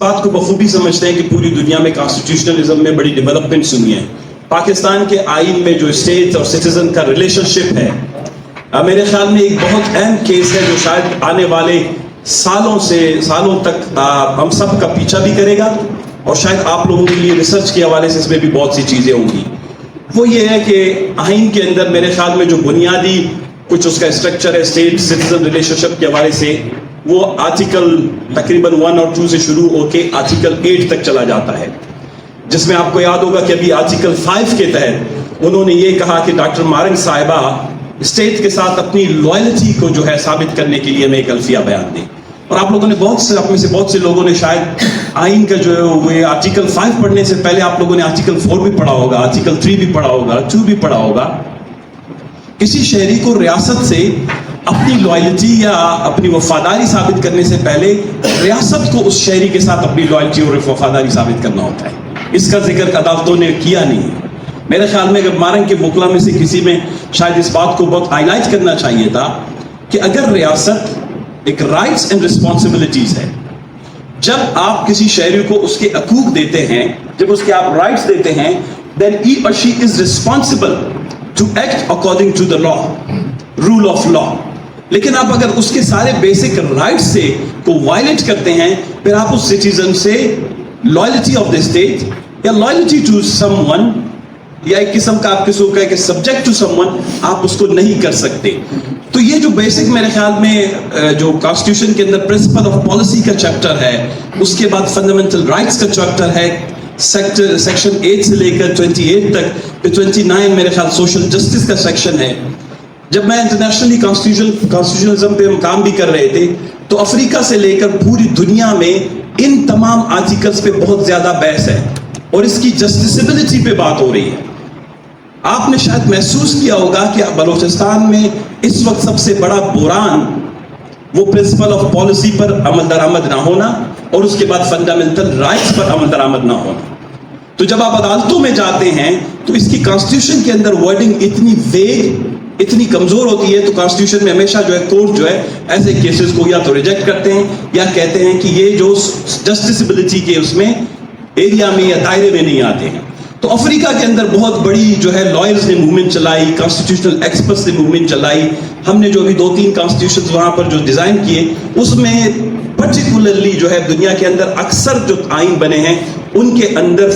بات کو بخوبی سمجھتے ہیں کہ پوری دنیا میں کانسٹیٹیوشنلزم میں بڑی ڈیولپمنٹس ہوئی ہیں. پاکستان کے آئین میں جو اسٹیٹ اور سٹیزن کا ریلیشن شپ ہے، میرے خیال میں ایک بہت اہم کیس ہے جو شاید آنے والے سالوں تک ہم سب کا پیچھا بھی کرے گا، اور شاید آپ لوگوں کے لیے ریسرچ کے حوالے سے اس میں بھی بہت سی چیزیں ہوں گی. وہ یہ ہے کہ آئین کے اندر میرے خیال میں جو بنیادی کچھ اس کا اسٹرکچر ہے اسٹیٹ سٹیزن ریلیشن شپ کے حوالے سے، وہ آرٹیکل تقریباً 1 اور 2 سے شروع ہو کے آرٹیکل 8 تک چلا جاتا ہے، جس میں آپ کو یاد ہوگا کہ ابھی آرٹیکل 5 کے تحت انہوں نے یہ کہا کہ ڈاکٹر مارنگ صاحبہ اسٹیٹ کے ساتھ اپنی لائلٹی کو جو ہے ثابت کرنے کے لیے ہمیں ایک الفیہ بیان دیں. اور آپ لوگوں نے آپ میں سے بہت سے لوگوں نے شاید آئین کا جو ہے وہ آرٹیکل 5 پڑھنے سے پہلے آپ لوگوں نے آرٹیکل 4 بھی پڑھا ہوگا، آرٹیکل 3 بھی پڑھا ہوگا، 2 بھی پڑھا ہوگا. کسی شہری کو ریاست سے اپنی لائلٹی یا اپنی وفاداری ثابت کرنے سے پہلے ریاست کو اس شہری کے ساتھ اپنی لائلٹی اور وفاداری ثابت کرنا ہوتا ہے. اس کا ذکر عدالتوں نے کیا نہیں. میرے خیال میں اگر مارنگ کے وکلا میں سے کسی میں شاید اس بات کو بہت ہائی لائٹ کرنا چاہیے تھا کہ اگر ریاست ایک رائٹس اینڈ رسپانسبلٹیز ہے، جب آپ کسی شہری کو اس کے حقوق دیتے ہیں، جب اس کے آپ رائٹس دیتے ہیں، then he or she is responsible to act according to the law, rule of law. لیکن آپ اگر اس کے سارے بیسک رائٹس سے کو وائلیٹ کرتے ہیں، پھر آپ اس سٹیزن سے لائلٹی آف دا اسٹیٹ یا لائلٹی ٹو سم ون یا ایک قسم کا آپ کسی کو کہ سبجیکٹ ٹو سم ون آپ اس کو نہیں کر سکتے. تو یہ جو بیسک میرے خیال میں جو کانسٹیٹیوشن کے اندر پرنسپل آف پالیسی کا چیپٹر ہے، اس کے بعد فنڈامنٹل رائٹس کا چیپٹر ہے سیکشن 8 سے لے کر 28 تک، پھر 29 میرے خیال سوشل جسٹس کا سیکشن ہے. جب میں انٹرنیشنلی کانسٹیٹیوشنلزم پہ ہم کام بھی کر رہے تھے تو افریقہ سے لے کر پوری دنیا میں ان تمام آرٹیکلز پہ بہت زیادہ بحث ہے اور اس کی جسٹسیبلٹی پہ بات ہو رہی ہے. آپ نے شاید محسوس کیا ہوگا کہ بلوچستان میں اس وقت سب سے بڑا بحران وہ پرنسپل آف پالیسی پر عمل درآمد نہ ہونا اور اس کے بعد فنڈامنٹل رائٹس پر عمل درآمد نہ ہونا. تو جب آپ عدالتوں میں جاتے ہیں تو اس کی کانسٹیٹیوشن کے اندر ورڈنگ اتنی ویگ، اتنی کمزور ہوتی ہے، تو کانسٹیٹیوشن میں ہمیشہ جو ہے کورٹ جو ہے ایسے کیسز کو یا تو ریجیکٹ کرتے ہیں یا کہتے ہیں کہ یہ جو جسٹسیبلٹی کے اس میں ایریا میں یا دائرے میں نہیں آتے ہیں. تو افریقہ کے اندر بہت بڑی جو ہے لائرز نے موومنٹ چلائی، کانسٹیٹیوشنل ایکسپرٹس نے موومنٹ چلائی. ہم نے جو ابھی 2-3 کانسٹیٹیوشنز وہاں پر جو ڈیزائن کیے، اس میں پرٹیکولرلی جو ہے دنیا کے اندر اکثر جو آئین بنے ہیں ان کے اندر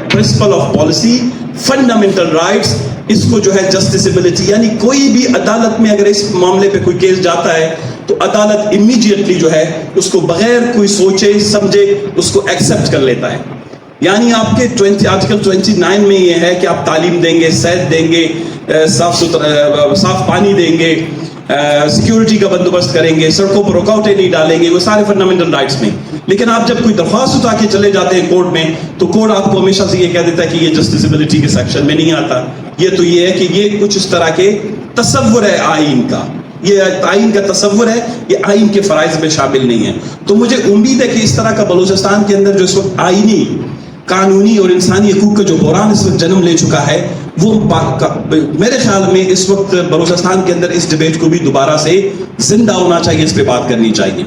principle of policy, fundamental rights, اس کو جو ہے جسٹسیبلٹی، یعنی کوئی بھی عدالت میں اگر اس معاملے پہ کوئی کیس جاتا ہے تو عدالت امیڈیٹلی جو ہے اس کو بغیر کوئی سوچے سمجھے اس کو ایکسپٹ کر لیتا ہے. یعنی آپ کے آرٹیکل 29 میں یہ ہے کہ آپ تعلیم دیں گے، صحت دیں گے، صاف پانی دیں گے، سیکیورٹی کا بندوبست کریں گے، سڑکوں پر رکاوٹیں نہیں ڈالیں گے، وہ سارے فنڈامنٹل رائٹس میں. لیکن آپ جب کوئی درخواست اٹھا کے چلے جاتے ہیں کورٹ میں تو کورٹ آپ کو ہمیشہ سے یہ کہہ دیتا ہے کہ یہ جسٹسیبلٹی کے سیکشن میں نہیں آتا. یہ ہے کہ یہ کچھ اس طرح کے تصور ہے آئین کا، یہ آئین کا تصور ہے، یہ آئین کے فرائض میں شامل نہیں ہے. تو مجھے امید ہے کہ اس طرح کا بلوچستان کے اندر جو اس وقت آئینی، قانونی اور انسانی حقوق کا جو بحران اس وقت جنم لے چکا ہے، وہ میرے خیال میں اس وقت بلوچستان کے اندر اس ڈیبیٹ کو بھی دوبارہ سے زندہ ہونا چاہیے، اس پہ بات کرنی چاہیے.